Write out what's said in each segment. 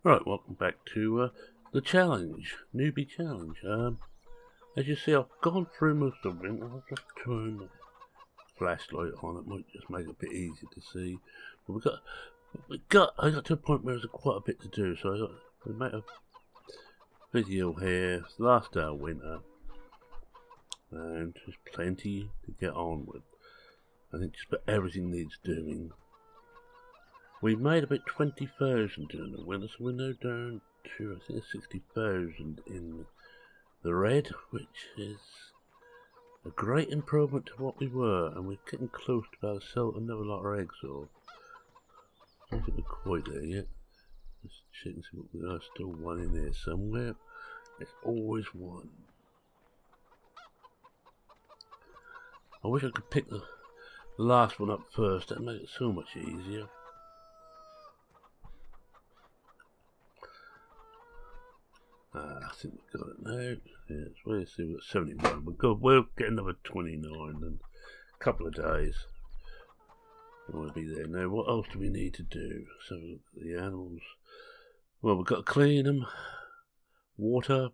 Right, welcome back to the challenge, Newbie challenge. As you see, I've gone through most of it. I'll just turn the flashlight on. It might just make it a bit easier to see. But I got to a point where there's quite a bit to do, so we made a video here. It's the last day of winter, and there's plenty to get on with. I think just about everything needs doing. We made about 20,000 during the winter, so we're now down to, I think, 60,000 in the red, which is a great improvement to what we were, and we're getting close to about selling another lot of eggs, so I don't think we're quite there yet. Just checking see what we are. Still one in there somewhere. There's always one. I wish I could pick the last one up first. That'd make it so much easier. I think we've got it now. Yeah, it's where you see we've got 71. We'll get another 29 in a couple of days. I want to be there. Now, what else do we need to do? So, look at the animals. Well, we've got to clean them, water,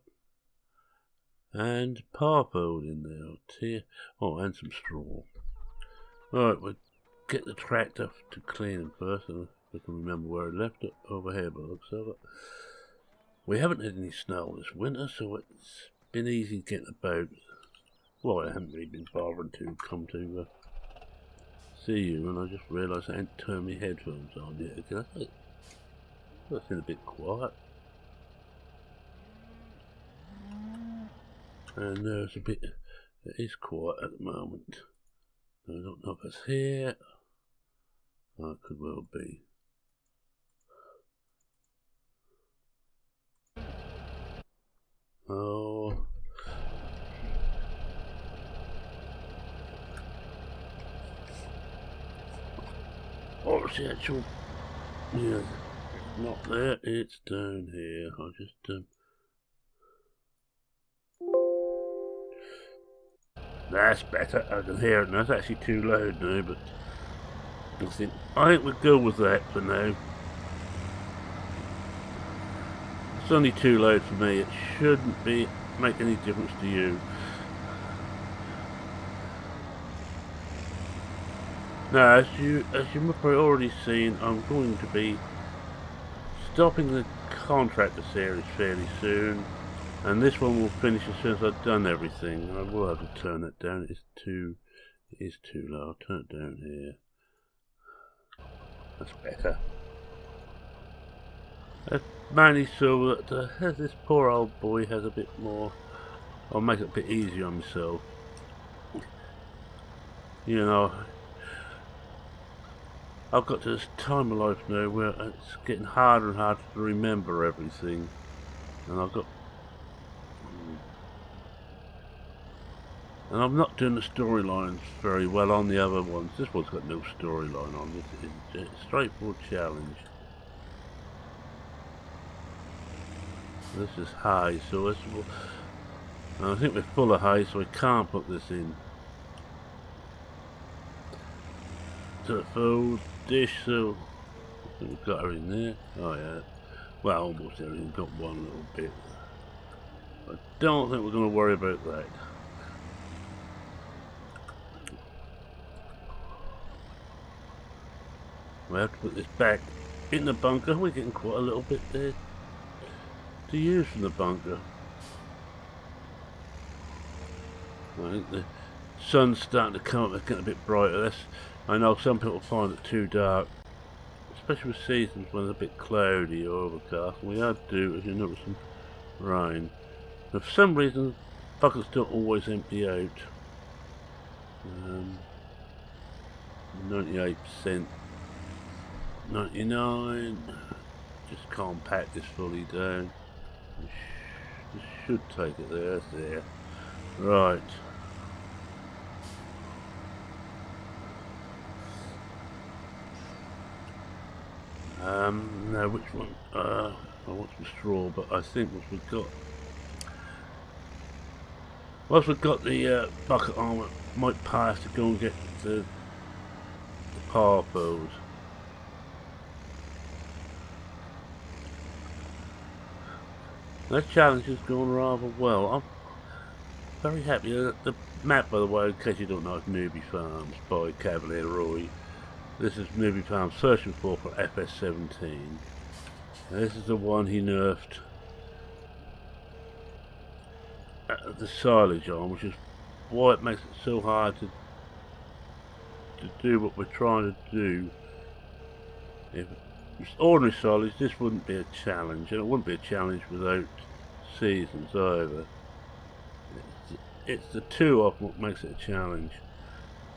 and parfold in there. Oh, and some straw. Alright, we'll get the tractor to clean them first, and I can remember where I left it. Over here, by the looks of it. We haven't had any snow this winter, so it's been easy getting about. Well, I haven't really been bothering to come to see you, and I just realised I hadn't turned my headphones on yet again. That's been a bit quiet. And there's it is quiet at the moment. I don't know if it's here. Oh, it could well be. Oh. What's the actual... Yeah, not there, it's down here. I'll just... That's better, I can hear it now. It's actually too loud now, but... I think we'll go with that for now. It's only too loud for me. It shouldn't make any difference to you. Now, as you must have already seen, I'm going to be stopping the contractor series fairly soon, and this one will finish as soon as I've done everything. I will have to turn it down. It is too low. I'll turn it down here. That's better. Mainly so that this poor old boy has a bit more. I'll make it a bit easier on myself. You know, I've got to this time of life now where it's getting harder and harder to remember everything, and I'm not doing the storylines very well on the other ones. This one's got no storyline on it. It's a straightforward challenge. This is hay, so I think we're full of hay, so we can't put this in. To the food dish, so I think we've got everything there. Oh yeah, well, almost everything. Got one little bit. I don't think we're going to worry about that. We have to put this back in the bunker. We're getting quite a little bit there to use from the bunker. I think the sun's starting to come up, it's getting a bit brighter. I know some people find it too dark, especially with seasons when it's a bit cloudy or overcast. We had to, as you notice, some rain. But for some reason, buckets don't always empty out. 98%, 99. Just can't pack this fully down. This should take it there. That's there. Right. Now which one? I want some straw, but I think once we've got the bucket on, it might pass to go and get the power poles. That challenge has gone rather well. I'm very happy. The map, by the way, in case you don't know, is Newbie Farms by Cavalier. This is Newbie Farms searching for ep37. This is the one he nerfed the silage on, which is why it makes it so hard to do what we're trying to do. If it's ordinary silage, this wouldn't be a challenge, and it wouldn't be a challenge without seasons either. It's the two of what makes it a challenge.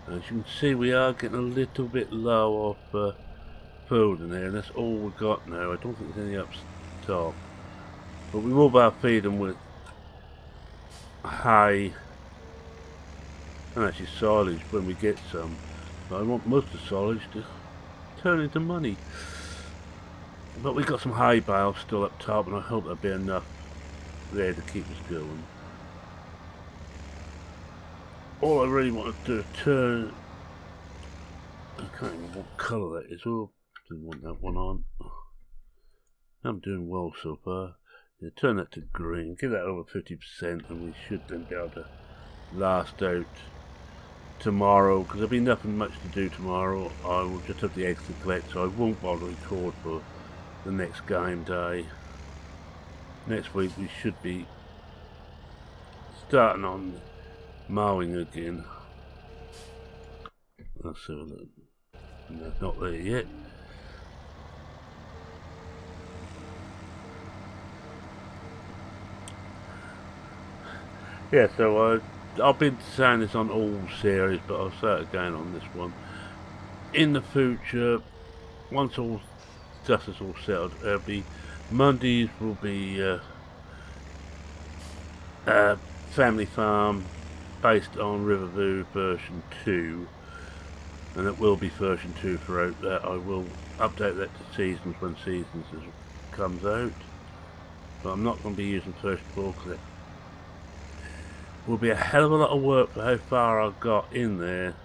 As you can see, we are getting a little bit low off food in here, and that's all we've got now. I don't think there's any up top, but we will be able to feed them with hay and actually silage when we get some. But I want most of the silage to turn into money. But we've got some hay bales still up top, and I hope there'll be enough there to keep us going. All I really want to do is turn... I can't even know what colour that is. Oh, didn't want that one on. I'm doing well so far. Yeah, turn that to green. Give that over 50%, and we should then be able to last out tomorrow, because there'll be nothing much to do tomorrow. I will just have the eggs to collect, so I won't bother record for the next game day. Next week we should be starting on mowing again. Let's have a look. No, not there yet. Yeah, so I've been saying this on all series, but I'll say it again on this one. In the future, once all stuff is all settled, it'll be Mondays will be Family Farm based on Riverview version 2, and it will be version 2 throughout that. I will update that to Seasons when Seasons comes out, but I'm not going to be using first of all because it will be a hell of a lot of work for how far I've got in there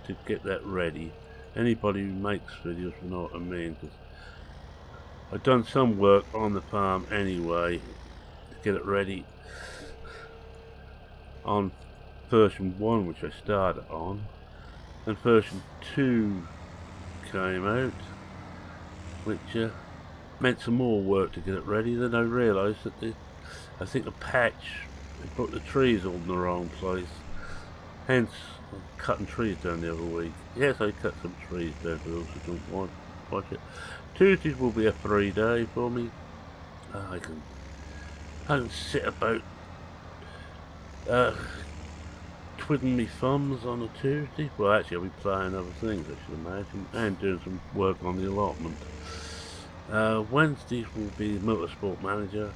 to get that ready. Anybody who makes videos will know what I mean, because I've done some work on the farm anyway to get it ready on version 1, which I started on, and version 2 came out, which meant some more work to get it ready. Then I realised that I think the patch, they put the trees all in the wrong place, hence I'm cutting trees down the other week. Yes, I cut some trees down for those who don't want to watch it. Tuesdays will be a free day for me. I can sit about twiddling my thumbs on a Tuesday. Well, actually I'll be playing other things, I should imagine, and doing some work on the allotment. Wednesdays will be Motorsport Manager.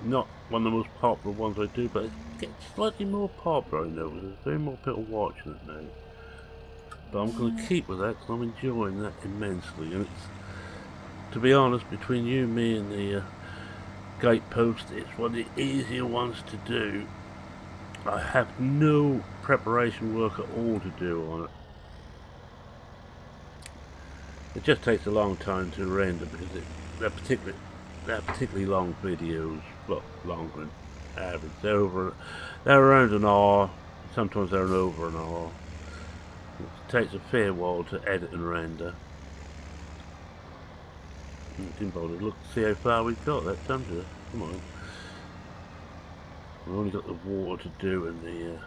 Not one of the most popular ones I do, but it's getting slightly more popular, I know. There's very more people watching it now. But I'm going to keep with that because I'm enjoying that immensely. And it's, to be honest, between you, me and the gatepost, it's one of the easier ones to do. I have no preparation work at all to do on it. It just takes a long time to render because they're particularly long videos, well, longer than average. They're around an hour, sometimes they're over an hour. It takes a fair while to edit and render. Didn't bother to look to see how far we've got. That's under it. Come on. We've only got the water to do and the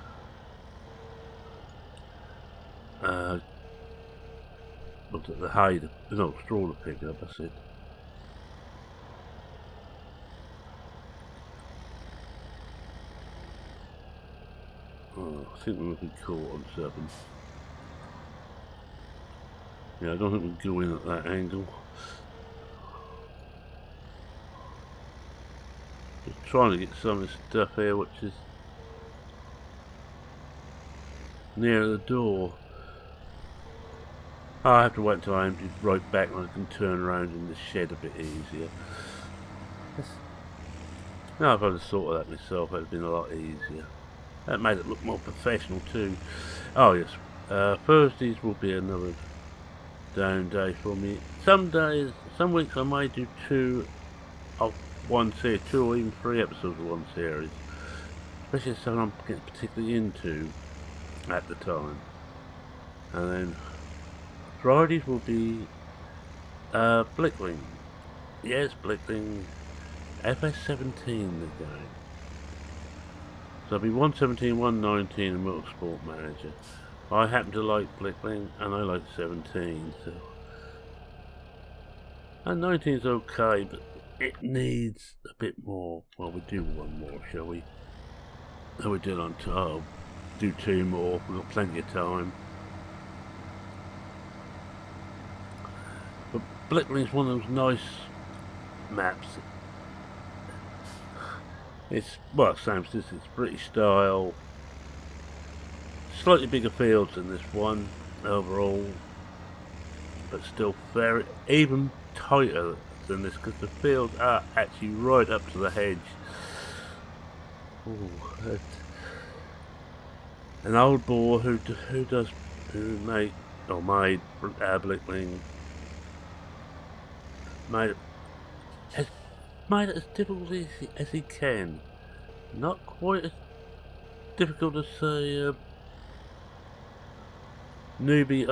hay, no, straw to pick up, that's it. Oh, I think we're looking caught on 7. Yeah, I don't think we can go in at that angle. Just trying to get some of this stuff here which is near the door. I have to wait until I empty right back and I can turn around in the shed a bit easier. Now if I'd have sorted that myself, it would have been a lot easier. That made it look more professional too. Oh yes, Thursdays will be another down day for me. Some days, some weeks I might do 2. I'll one series, 2 or even 3 episodes of one series. Especially something I'm getting particularly into at the time. And then Fridays will be Blickling. Yes, Blickling. ep37 the game. So it'll be 117, 119 and Motorsport Manager. I happen to like Blickling and I like 17, so. And 19's okay, but it needs a bit more. Well, we do one more, shall we? Oh, we did on top. Do 2 more. We've got plenty of time. But Blickling's one of those nice maps. It's, well, same as this, it's British style. Slightly bigger fields than this one overall, but still very, even tighter than this, because the fields are actually right up to the hedge. Ooh, an old boy who made Blickling has made it as difficult as he can. Not quite as difficult as say Newbie,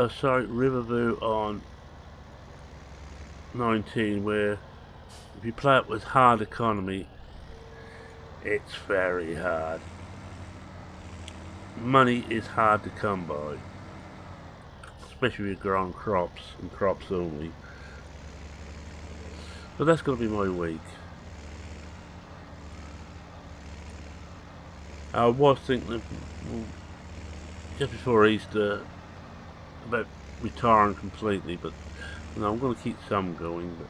Riverview on 19, where if you play it with hard economy, it's very hard. Money is hard to come by, especially if you're growing crops and crops only. But that's going to be my week. I was thinking just before Easter about retiring completely, but no, I'm going to keep some going, but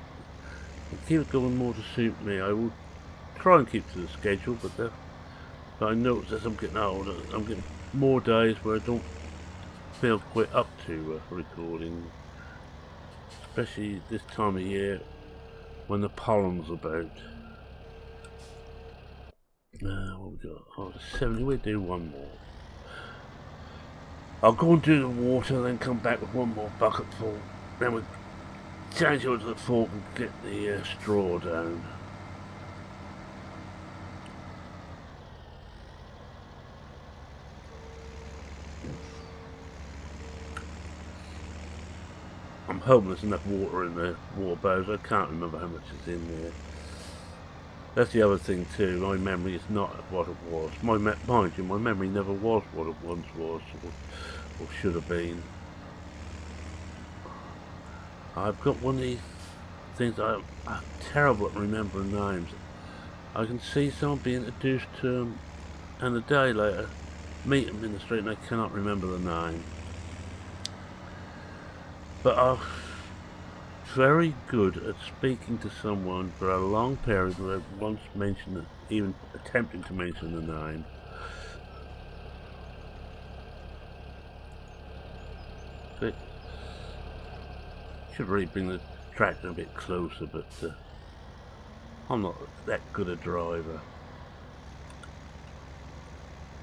I'll keep it going more to suit me. I will try and keep to the schedule, but I notice as I'm getting older, I'm getting more days where I don't feel quite up to recording, especially this time of year when the pollen's about. What we got? Oh, 70. We'll do one more. I'll go and do the water, then come back with one more bucket full. Then we'll change over to the fork and get the straw down. I'm hoping there's enough water in the water bowls. I can't remember how much is in there. That's the other thing too, my memory is not what it was. Mind you, my memory never was what it once was, or should have been. I've got one of these things, I'm terrible at remembering names. I can see someone being introduced to them, and a day later, meet them in the street and I cannot remember the name. But I'm very good at speaking to someone for a long period without once mentioning, even attempting to mention the name. But should really bring the tractor a bit closer, but I'm not that good a driver.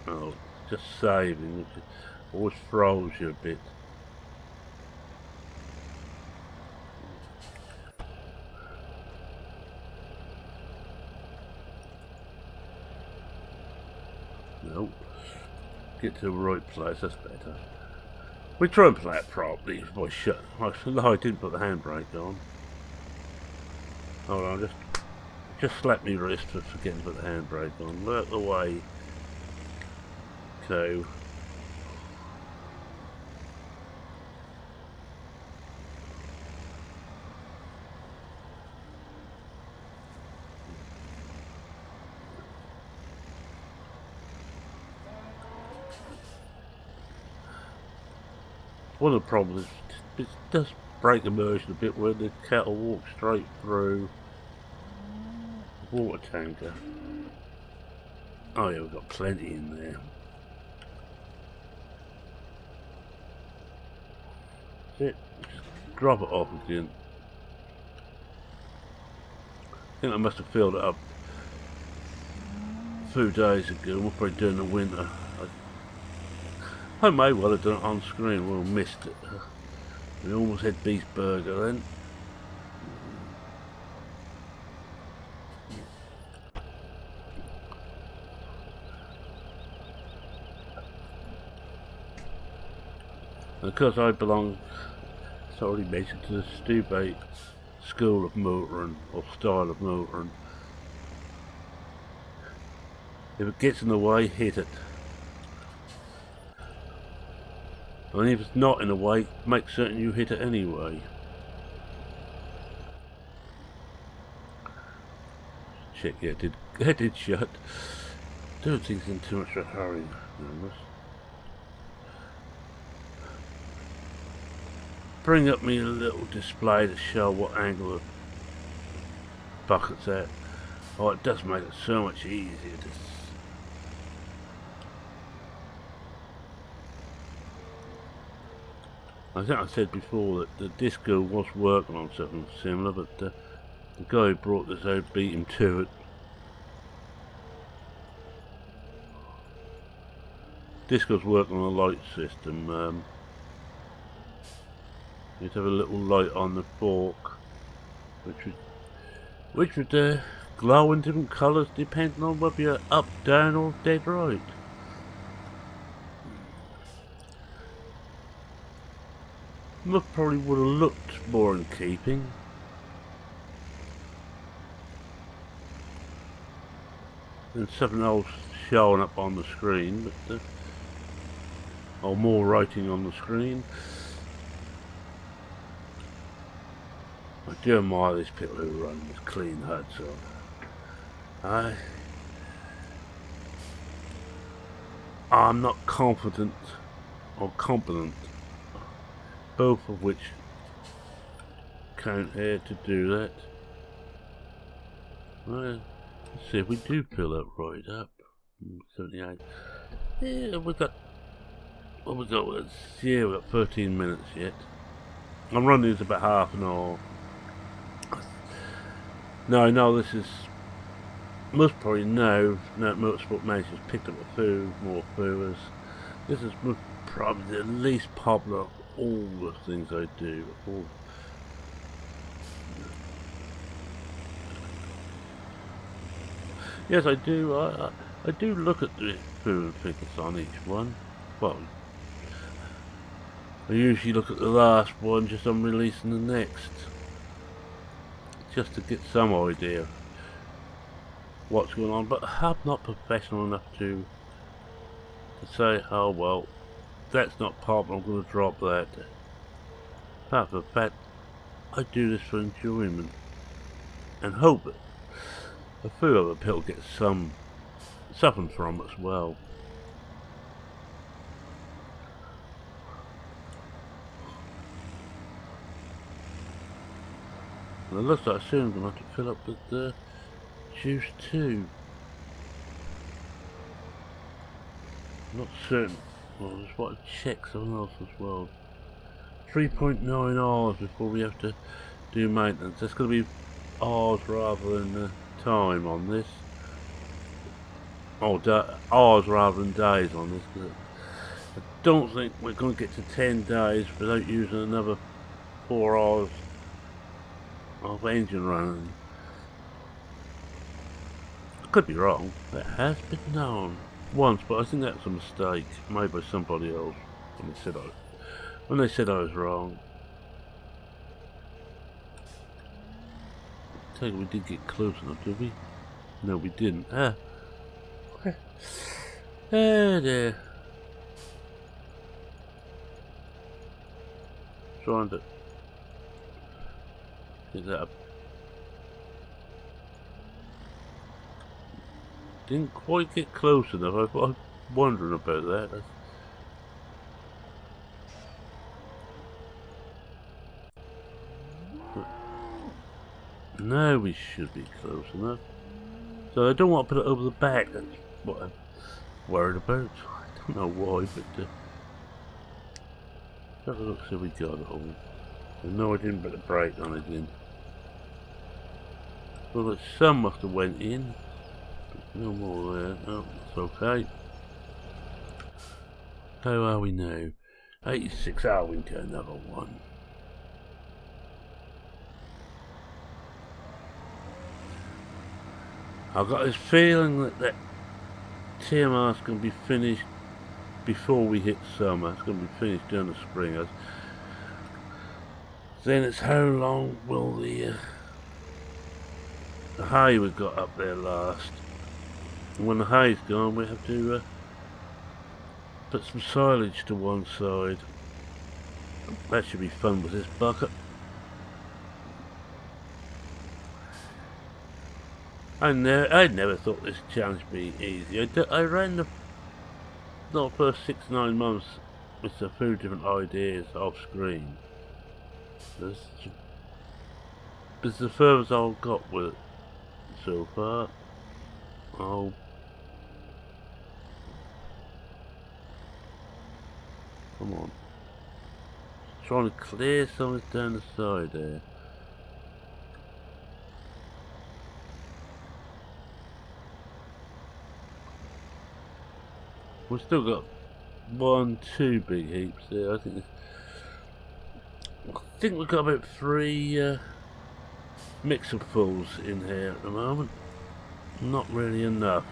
Oh, just saving, which always throws you a bit. Nope. Get to the right place, that's better. We try and play it properly by shut. I didn't put the handbrake on. Hold on, just slap me wrist for forgetting to put the handbrake on. Look out the way. Okay. One of the problems is it does break immersion a bit where the cattle walk straight through the water tanker. Oh yeah, we've got plenty in there. That's it. Just drop it off again. I think I must have filled it up a few days ago. We'll probably do it in the winter. I may well have done it on screen, we missed it. We almost had beef burger then. And because I belong, as I already mentioned, to the Stubate school of motoring, or style of motoring, if it gets in the way, hit it. And if it's not in the way, make certain you hit it anyway. Check, yeah, it did shut. Don't think it's in too much of a hurry. Bring up me a little display to show what angle the bucket's at. Oh, it does make it so much easier to... I think I said before that the Disco was working on something similar, but the guy who brought this out beat him to it. Disco's working on a light system. You'd have a little light on the fork, which would glow in different colours depending on whether you're up, down, or dead right. Most probably would have looked more in keeping. Than something else showing up on the screen, but or more writing on the screen. I do admire these people who run with clean huts on. I'm not confident or competent, both of which count here to do that. Well, let's see if we do fill that right up. 78. Yeah, we've got... What we got? Yeah, we've got 13 minutes yet. I'm running this about half an hour. No, this is... Most probably no Motorsport Managers picked up a few more viewers. This is probably the least popular of all the things I do. Yes, I do. I do look at the viewer figures on each one. Well, I usually look at the last one just on releasing the next, just to get some idea what's going on, but I'm not professional enough to say, oh well, that's not popular, I'm going to drop that. Apart from the fact, I do this for enjoyment, and hope that a few other people get something from it as well. And it looks like soon I'm going to have to fill up with the juice too. I'm not certain. Well, I just want to check something else as well. 3.9 hours before we have to do maintenance. That's going to be hours rather than time on this. Oh, hours rather than days on this. Cause I don't think we're going to get to 10 days without using another 4 hours of engine running. I could be wrong. It has been known once, but I think that's a mistake made by somebody else when they said I was wrong. I take it we did get close enough, did we? No, we didn't. Ah, there. Trying to get that up. Didn't quite get close enough. I was wondering about that. Now we should be close enough. So I don't want to put it over the back. That's what I'm worried about. I don't know why, but have a look, see if we got it all. No, I didn't put a brake on it again. Well, some must have went in. No more there. No, that's okay. How are we now? 86. Oh, we can get another one. I've got this feeling that TMR's going to be finished before we hit summer. It's going to be finished during the spring. Then it's how long will the hay we got up there last. And when the hay's gone, we have to put some silage to one side. That should be fun with this bucket. I never thought this challenge would be easy. I ran the first 6-9 months with a few different ideas off screen. This is the furthest I've got with it so far. Oh. Come on. Trying to clear something down the side there. We've still got 2 big heaps there. I think we've got about 3 mixerfuls in here at the moment. Not really enough.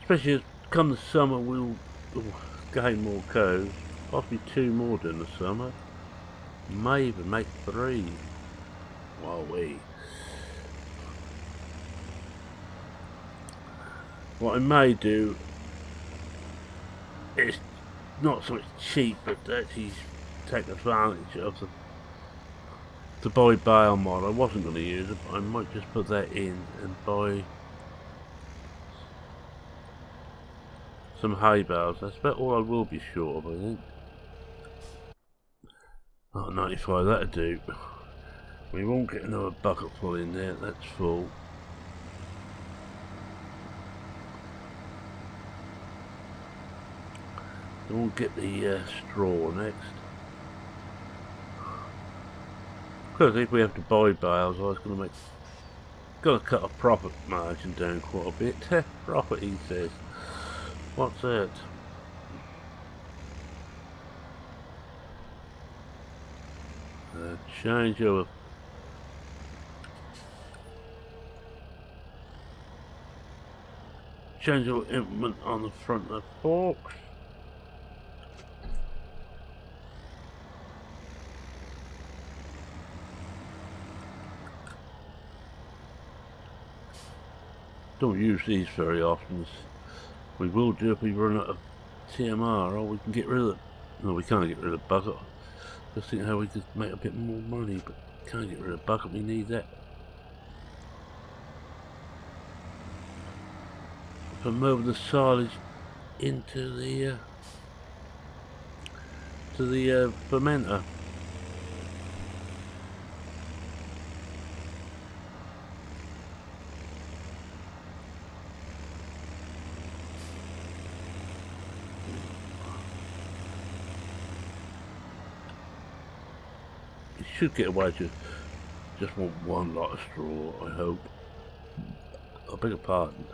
Especially as come the summer, we'll gain more cows. Possibly 2 more during the summer. May even make 3. Wowee. What I may do is not so much cheap, but actually take advantage of the buy bale mod. I wasn't going to use it, but I might just put that in and buy some hay bales. That's about all I will be short of, I think. Oh, 95, that'll do. We won't get another bucket full in there, that's full. Then we'll get the straw next. Because if we have to buy bales, I was going to got to cut a profit margin down quite a bit. Profit, he says. What's that? Change over. Change over implement on the front of the forks. Don't use these very often. We will do if we run out of TMR, or we can get rid of it. No, we can't get rid of the bucket. Just think how we could make a bit more money, but can't get rid of the bucket. We need that. If I move the silage into the fermenter. Should get away to just want 1 lot of straw, I hope. I beg your pardon.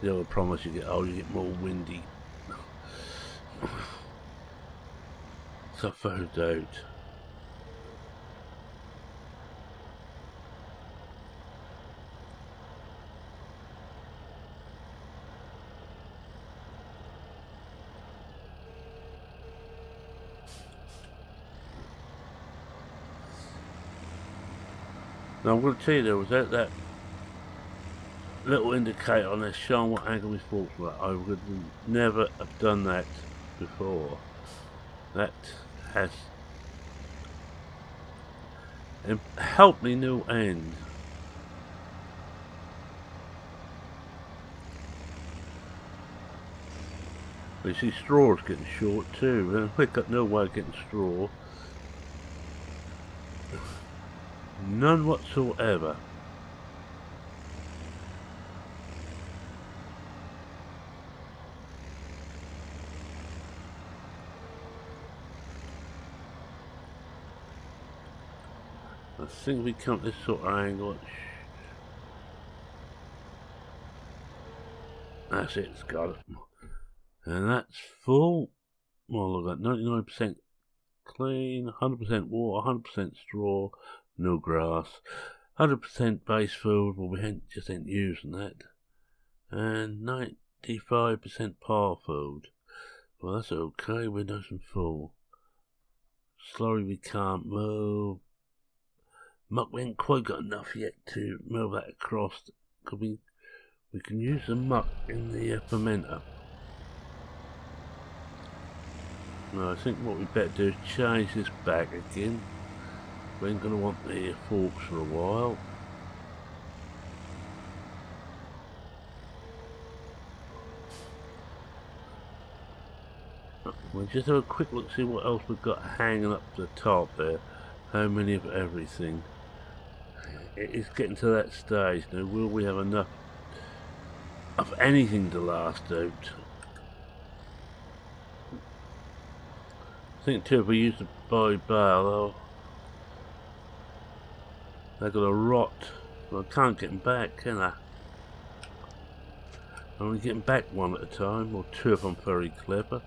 The other promise, you get older, you get more windy. So I found out. Now I'm going to tell you, there was that little indicator on there showing what angle my forks were. I would never have done that before. That has helped me no end. You see, straw's getting short too, and we've got no way of getting straw. None whatsoever. I think we come this sort of angle. That's it, it's got it. And that's full. Well, look at 99% clean, 100% water, 100% straw. No grass, 100% base food. Well, we just ain't using that. and 95% power filled. Well, that's okay, we're nice and full. Slowly we can't move. Muck, we ain't quite got enough yet to move that across. Could we can use the muck in the fermenter. No, I think what we better do is change this back again. We ain't gonna want the forks for a while. We'll just have a quick look, see what else we've got hanging up the top there. How many of everything. It's getting to that stage now. Will we have enough of anything to last out? I think too, if we use the buy bale, they're gonna rot. Well, I can't get them back, can I? I'm only getting back one at a time, or two if I'm very clever.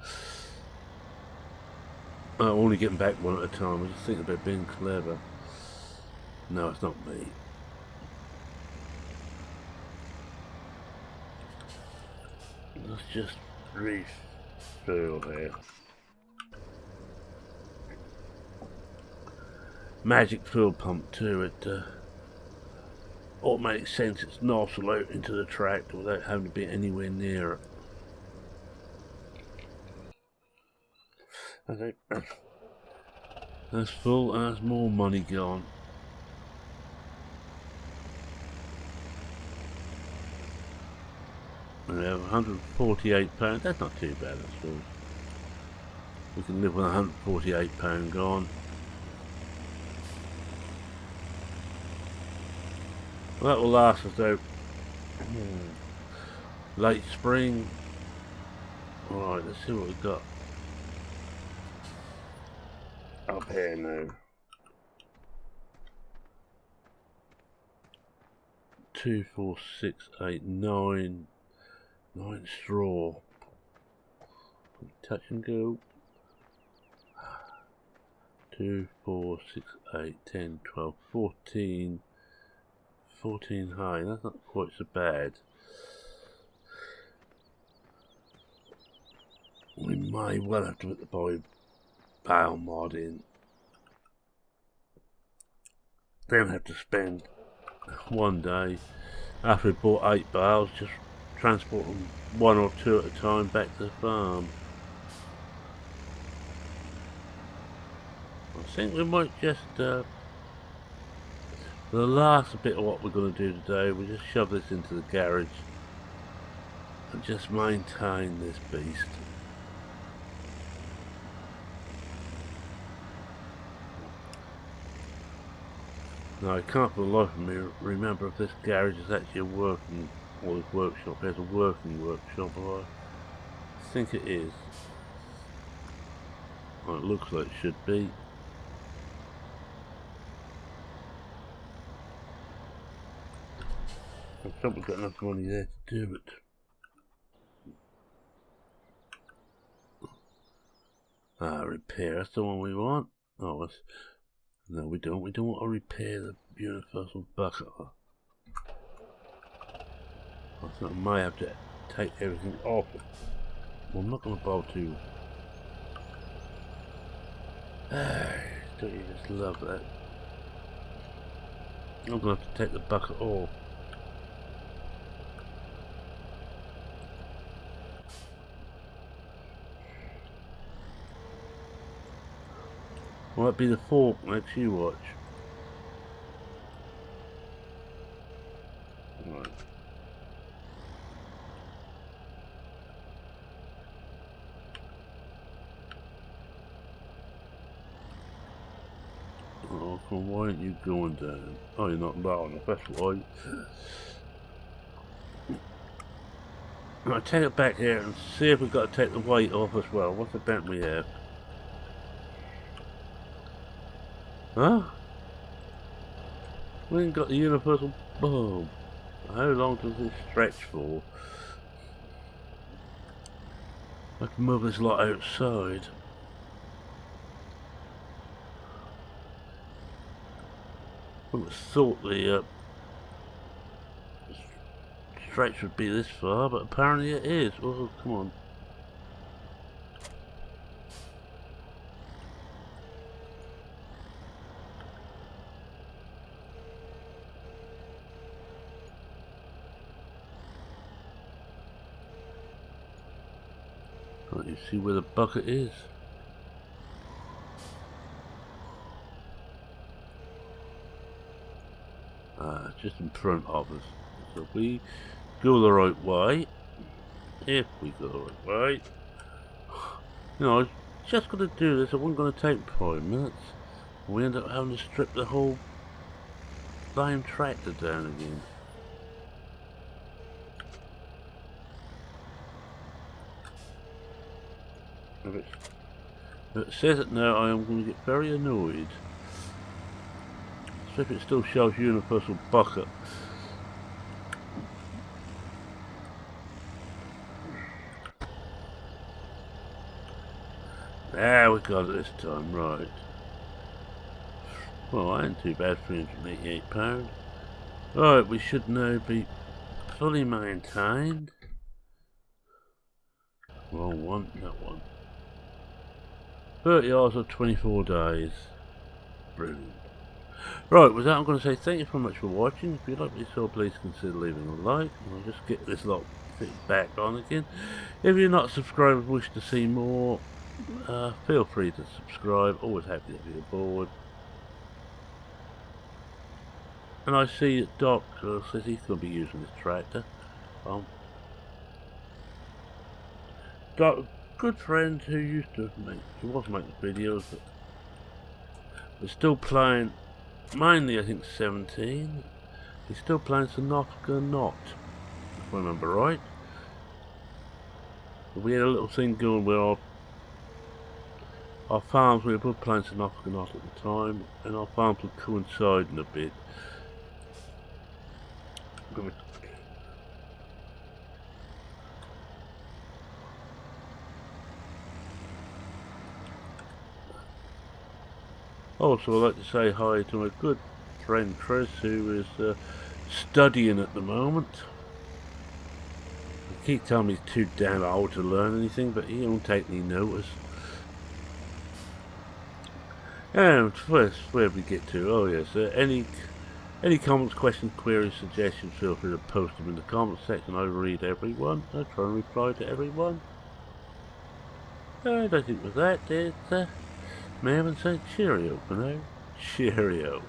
I'm only getting back one at a time. I just think about being clever. No, it's not me. Let's just refill there. Magic fuel pump too. It automatic sends its nozzle out into the tractor without having to be anywhere near it. Okay, that's full, and there's more money gone. We have £148. That's not too bad at all. We can live with £148 gone. Well, that will last us out late spring. Alright, let's see what we've got up here now. 2, 4, 6, 8, 9. 9 straw. Touch and go. 2, 4, 6, 8, 10, 12, 14. 14 high. That's not quite so bad. We may well have to put the buy bale mod in. Then have to spend one day after we bought 8 bales just transport them 1 or 2 at a time back to the farm. I think we might just the last bit of what we're going to do today, we'll just shove this into the garage and just maintain this beast. Now I can't for the life of me remember if this garage is actually a working, or this workshop has a working workshop, or I think it is. Well, it looks like it should be. I think we've got enough money there to do it. Repair, that's the one we want. Oh, that's, no we don't. We don't want to repair the universal bucket. I think I might have to take everything off. Well, I'm not going to bother to. Don't you just love that? I'm going to have to take the bucket off. Might be the fork next you watch. Right. Oh, come on, why aren't you going down? Oh, you're not low enough, that's why. I'll take it back here and see if we've got to take the weight off as well. What's the bent we have? Huh? We ain't got the universal bulb. How long does this stretch for? I can move this lot outside. I would have thought the stretch would be this far, but apparently it is. Oh, come on. Can't you see where the bucket is? Just in front of us. So if we go the right way, you know, I was just going to do this, it wasn't going to take 5 minutes. We end up having to strip the whole damn tractor down again. If it says it now, I am going to get very annoyed. So if it still shows universal bucket. Ah, we got it this time, right. Well, that ain't too bad, £388. Right, we should now be fully maintained. Wrong one, that one. 30 hours or 24 days. Brilliant. Right, with that I'm going to say thank you very much for watching. If you like what you saw, please consider leaving a like. I'll just get this lot fitted back on again. If you're not subscribed and wish to see more, feel free to subscribe. Always happy to be aboard. And I see that Doc says he's going to be using this tractor. Doc, good friend who used to make, he was making videos, but still playing, mainly I think 17. He's still playing Sanofka Not, if I remember right. We had a little thing going where our farms, we were both playing Sanofka Not at the time, and our farms were coinciding a bit. Also, I'd like to say hi to my good friend Chris, who is studying at the moment. He keeps telling me he's too damn old to learn anything, but he don't take any notice. And first, where we get to? Oh yes, any comments, questions, queries, suggestions, feel free to post them in the comments section. I read everyone. I try and reply to everyone. And I think with that, it's may I even say cheerio for now? Cheerio.